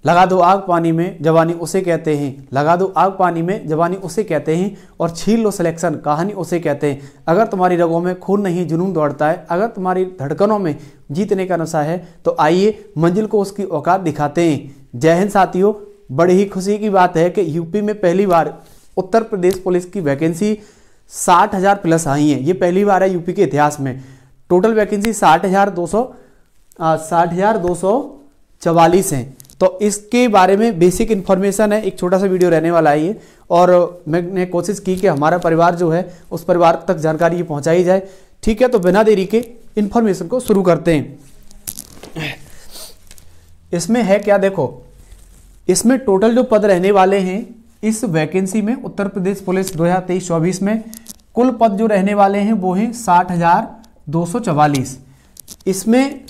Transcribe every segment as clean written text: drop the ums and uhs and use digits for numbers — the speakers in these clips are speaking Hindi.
लगा दो आग पानी में जवानी उसे कहते हैं, लगा दो आग पानी में जवानी उसे कहते हैं, और छीन लो सिलेक्शन कहानी उसे कहते हैं। अगर तुम्हारी रगों में खून नहीं जुनून दौड़ता है, अगर तुम्हारी धड़कनों में जीतने का नशा है, तो आइए मंजिल को उसकी औकात दिखाते हैं। जय हिंद साथियों, बड़ी ही खुशी की बात है कि यूपी में पहली बार उत्तर प्रदेश पुलिस की वैकेंसी 60,000 प्लस आई है। ये पहली बार है यूपी के इतिहास में। टोटल वैकेंसी 60,244 हैं। तो इसके बारे में बेसिक इन्फॉर्मेशन है, एक छोटा सा वीडियो रहने वाला है ये, और मैंने कोशिश की कि हमारा परिवार जो है उस परिवार तक जानकारी ये पहुंचाई जाए। ठीक है, तो बिना देरी के इन्फॉर्मेशन को शुरू करते हैं। इसमें है क्या, देखो इसमें टोटल जो पद रहने वाले हैं इस वैकेंसी में, उत्तर प्रदेश पुलिस 2023-24 में कुल पद जो रहने वाले हैं वो हैं 60,244। इसमें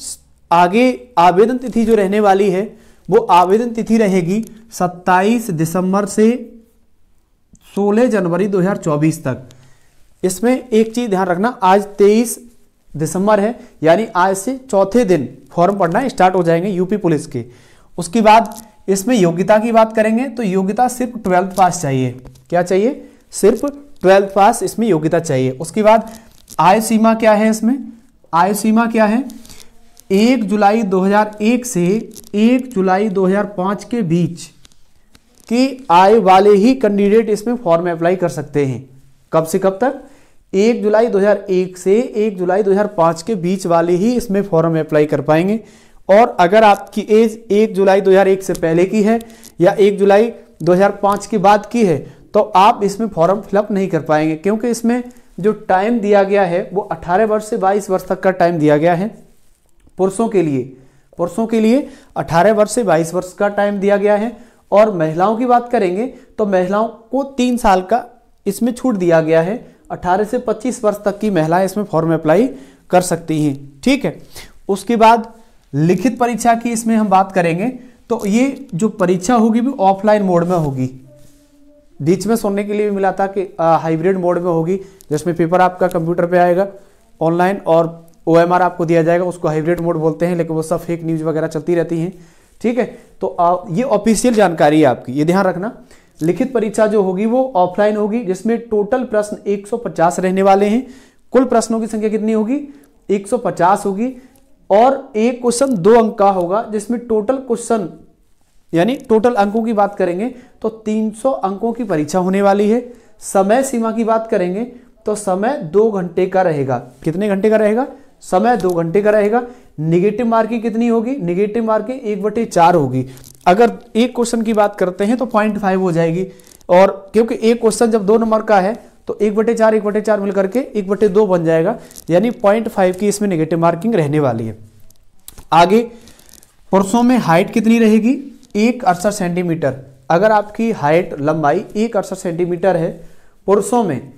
आगे आवेदन तिथि जो रहने वाली है वो आवेदन तिथि रहेगी 27 दिसंबर से 16 जनवरी 2024 तक। इसमें एक चीज ध्यान रखना, आज 23 दिसंबर है, यानी आज से चौथे दिन फॉर्म पढ़ना स्टार्ट हो जाएंगे यूपी पुलिस के। उसके बाद इसमें योग्यता की बात करेंगे तो योग्यता सिर्फ 12th पास चाहिए। क्या चाहिए? सिर्फ 12th पास इसमें योग्यता चाहिए। उसके बाद आयु सीमा क्या है? इसमें आयु सीमा क्या है? 1 जुलाई 2001 से 1 जुलाई 2005 के बीच की आयु वाले ही कैंडिडेट इसमें फॉर्म अप्लाई कर सकते हैं। कब से कब तक? 1 जुलाई 2001 से 1 जुलाई 2005 के बीच वाले ही इसमें फॉर्म अप्लाई कर पाएंगे। और अगर आपकी एज 1 जुलाई 2001 से पहले की है या 1 जुलाई 2005 के बाद की है तो आप इसमें फॉर्म फिलअप नहीं कर पाएंगे, क्योंकि इसमें जो टाइम दिया गया है वो 18 वर्ष से 22 वर्ष तक का टाइम दिया गया है पुरुषों के लिए। पुरुषों के लिए 18 वर्ष से 22 वर्ष का टाइम दिया गया है। और महिलाओं की बात करेंगे तो महिलाओं को 3 साल का इसमें छूट दिया गया है। 18 से 25 वर्ष तक की महिलाएं इसमें फॉर्म अप्लाई कर सकती हैं। ठीक है, उसके बाद लिखित परीक्षा की इसमें हम बात करेंगे तो ये जो परीक्षा होगी वो ऑफलाइन मोड में होगी। बीच में सुनने के लिए भी मिला था कि हाइब्रिड मोड में होगी, जिसमें पेपर आपका कंप्यूटर पे आएगा ऑनलाइन और OMR आपको दिया जाएगा, उसको हाइब्रिड मोड बोलते हैं, लेकिन वो सब फेक न्यूज वगैरह चलती रहती हैं। ठीक है, तो ये ऑफिशियल जानकारी है आपकी, ये ध्यान रखना। लिखित परीक्षा जो होगी वो ऑफलाइन होगी, जिसमें टोटल प्रश्न 150 रहने वाले हैं। कुल प्रश्नों की संख्या कितनी होगी? 150 होगी। और एक क्वेश्चन 2 अंक का होगा, जिसमें टोटल क्वेश्चन यानी टोटल अंकों की बात करेंगे तो 300 अंकों की परीक्षा होने वाली है। समय सीमा की बात करेंगे तो समय 2 घंटे का रहेगा। कितने घंटे का रहेगा? समय 2 घंटे का रहेगा। निगेटिव मार्किंग कितनी होगी? निगेटिव मार्किंग 1/4 होगी। अगर एक क्वेश्चन की बात करते हैं तो 0.5 हो जाएगी, और क्योंकि एक क्वेश्चन जब 2 नंबर का है तो 1/4 मिलकर के 1/2 बन जाएगा, यानी 0.5 की इसमें नेगेटिव मार्किंग रहने वाली है। आगे पुरुषों में हाइट कितनी रहेगी? 168 सेंटीमीटर। अगर आपकी हाइट लंबाई 168 सेंटीमीटर है पुरुषों में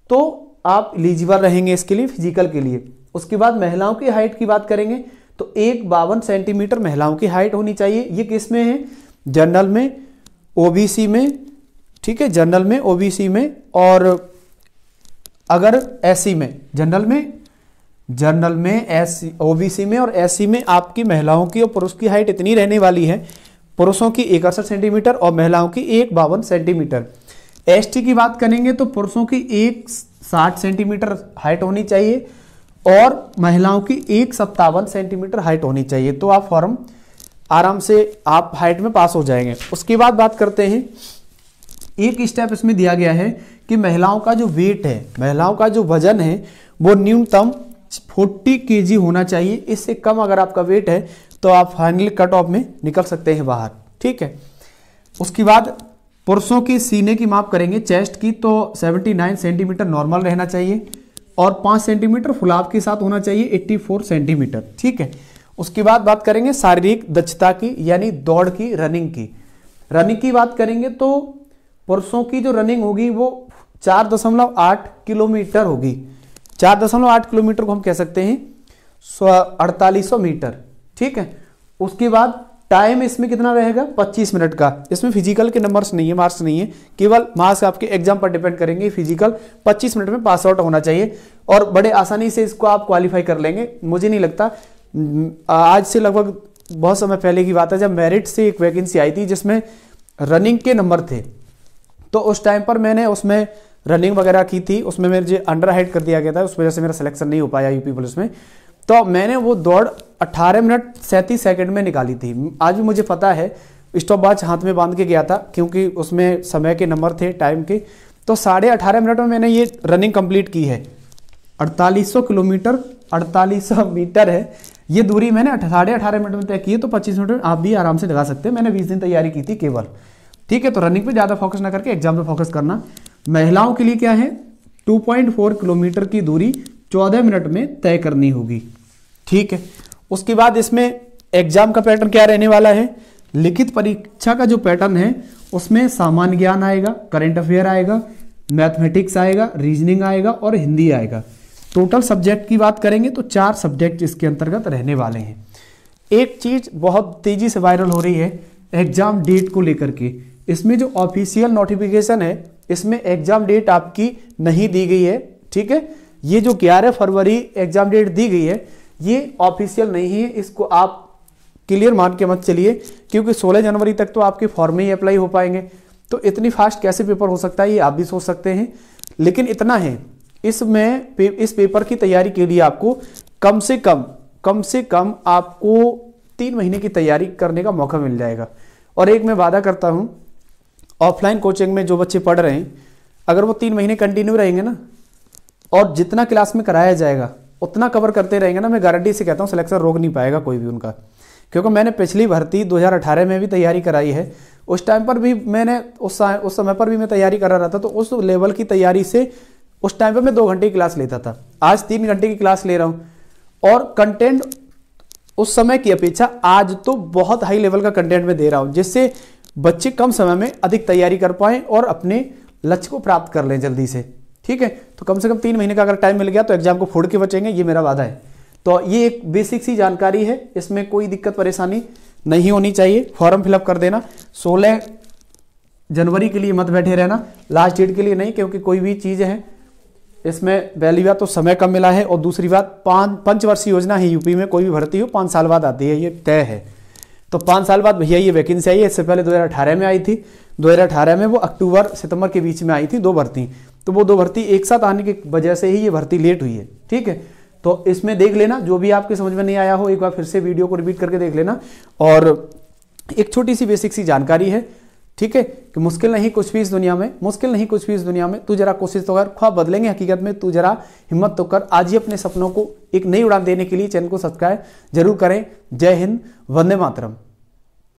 तो आप एलिजिबल रहेंगे इसके लिए, फिजिकल के लिए। उसके बाद महिलाओं की हाइट की बात करेंगे तो 152 सेंटीमीटर महिलाओं की हाइट होनी चाहिए। ये किस में है? जनरल में, OBC में। ठीक है, जनरल में, OBC में, और अगर SC में, जनरल में SC, OBC में और SC में आपकी महिलाओं की और पुरुष की हाइट इतनी रहने वाली है। पुरुषों की 168 सेंटीमीटर और महिलाओं की 152 सेंटीमीटर। ST की बात करेंगे तो पुरुषों की 160 सेंटीमीटर हाइट होनी चाहिए और महिलाओं की 157 सेंटीमीटर हाइट होनी चाहिए। तो आप फॉर्म आराम से आप हाइट में पास हो जाएंगे। उसके बाद बात करते हैं, एक स्टेप इसमें दिया गया है कि महिलाओं का जो वेट है, महिलाओं का जो वजन है वो न्यूनतम 40 kg होना चाहिए। इससे कम अगर आपका वेट है तो आप फाइनली कट ऑफ में निकल सकते हैं बाहर। ठीक है, उसके बाद पुरुषों की सीने की माप करेंगे, चेस्ट की, तो 79 सेंटीमीटर नॉर्मल रहना चाहिए और 5 सेंटीमीटर फुलाव के साथ होना चाहिए, 84 सेंटीमीटर। ठीक है, उसके बाद बात करेंगे शारीरिक दक्षता की, यानी दौड़ की, रनिंग की। रनिंग की बात करेंगे तो पुरुषों की जो रनिंग होगी वो 4.8 किलोमीटर होगी। 4.8 किलोमीटर को हम कह सकते हैं 4800 मीटर। ठीक है, उसके बाद टाइम इसमें कितना रहेगा? 25 मिनट का। इसमें फिजिकल के नंबर्स नहीं है, मार्क्स नहीं है, केवल मार्क्स आपके एग्जाम पर डिपेंड करेंगे। फिजिकल 25 मिनट में पास आउट होना चाहिए और बड़े आसानी से इसको आप क्वालिफाई कर लेंगे। मुझे नहीं लगता, आज से लगभग बहुत समय पहले की बात है, जब मेरिट से एक वैकेंसी आई थी जिसमें रनिंग के नंबर थे, तो उस टाइम पर मैंने उसमें रनिंग वगैरह की थी, उसमें मुझे अंडर हाइट कर दिया गया था, उस वजह से मेरा सिलेक्शन नहीं हो पाया यूपी पुलिस में। तो मैंने वो दौड़ 18 मिनट 37 सेकंड में निकाली थी। आज भी मुझे पता है, स्टॉप वॉच हाथ में बांध के गया था क्योंकि उसमें समय के नंबर थे टाइम के। तो 18.5 मिनट में मैंने ये रनिंग कंप्लीट की है। 4800 किलोमीटर 4800 मीटर है ये दूरी, मैंने 18.5 मिनट में तय की है। तो 25 मिनट में आप भी आराम से लगा सकते हैं। मैंने 20 दिन तैयारी की थी केवल, ठीक है। तो रनिंग पे ज़्यादा फोकस ना करके एग्जाम पे फोकस करना। महिलाओं के लिए क्या है, 2.4 किलोमीटर की दूरी 14 मिनट में तय करनी होगी, ठीक है। उसके बाद इसमें एग्जाम का पैटर्न क्या रहने वाला है, लिखित परीक्षा का जो पैटर्न है उसमें सामान्य ज्ञान आएगा, करंट अफेयर आएगा, मैथमेटिक्स आएगा, रीजनिंग आएगा और हिंदी आएगा। टोटल सब्जेक्ट की बात करेंगे तो 4 सब्जेक्ट इसके अंतर्गत रहने वाले हैं। एक चीज बहुत तेजी से वायरल हो रही है एग्जाम डेट को लेकर के। इसमें जो ऑफिशियल नोटिफिकेशन है इसमें एग्जाम डेट आपकी नहीं दी गई है, ठीक है। ये जो 11 फरवरी एग्जाम डेट दी गई है ये ऑफिशियल नहीं है, इसको आप क्लियर मान के मत चलिए, क्योंकि 16 जनवरी तक तो आपके फॉर्म ही अप्लाई हो पाएंगे। तो इतनी फास्ट कैसे पेपर हो सकता है ये आप भी सोच सकते हैं। लेकिन इतना है, इसमें इस पेपर की तैयारी के लिए आपको कम से कम आपको 3 महीने की तैयारी करने का मौका मिल जाएगा। और एक मैं वादा करता हूं, ऑफलाइन कोचिंग में जो बच्चे पढ़ रहे हैं अगर वो 3 महीने कंटिन्यू रहेंगे ना, और जितना क्लास में कराया जाएगा उतना कवर करते रहेंगे ना, मैं गारंटी से कहता हूं सिलेक्शन रोक नहीं पाएगा कोई भी उनका। क्योंकि मैंने पिछली भर्ती 2018 में भी तैयारी कराई है, उस टाइम पर भी मैंने उस समय पर भी मैं तैयारी करा रहा था। तो उस लेवल की तैयारी से उस टाइम पर मैं 2 घंटे की क्लास लेता था, आज 3 घंटे की क्लास ले रहा हूं। और कंटेंट उस समय की अपेक्षा आज तो बहुत हाई लेवल का कंटेंट में दे रहा हूं, जिससे बच्चे कम समय में अधिक तैयारी कर पाएं और अपने लक्ष्य को प्राप्त कर लें जल्दी से, ठीक है। तो कम से कम 3 महीने का अगर टाइम मिल गया तो एग्जाम को फोड़ के बचेंगे, ये मेरा वादा है। तो ये एक बेसिक सी जानकारी है, इसमें कोई दिक्कत परेशानी नहीं होनी चाहिए। फॉर्म फिलअप कर देना, 16 जनवरी के लिए मत बैठे रहना, लास्ट डेट के लिए नहीं, क्योंकि कोई भी चीज़ है इसमें पहली बात तो समय कम मिला है, और दूसरी बात पंचवर्षीय योजना है यूपी में, कोई भी भर्ती हो 5 साल बाद आती है, ये तय है। तो 5 साल बाद भैया ये वैकेंसी आई है। इससे पहले 2018 में आई थी, 2018 में वो अक्टूबर सितंबर के बीच में आई थी 2 भर्ती। तो वो 2 भर्ती एक साथ आने की वजह से ही ये भर्ती लेट हुई है, ठीक है। तो इसमें देख लेना, जो भी आपके समझ में नहीं आया हो एक बार फिर से वीडियो को रिपीट करके देख लेना। और एक छोटी सी बेसिक सी जानकारी है, ठीक है, कि मुश्किल नहीं कुछ भी इस दुनिया में, तू जरा कोशिश तो कर, ख्वाब बदलेंगे हकीकत में, तू जरा हिम्मत तो कर। आज ही अपने सपनों को एक नई उड़ान देने के लिए चैनल को सब्सक्राइब जरूर करें। जय हिंद, वंदे मातरम।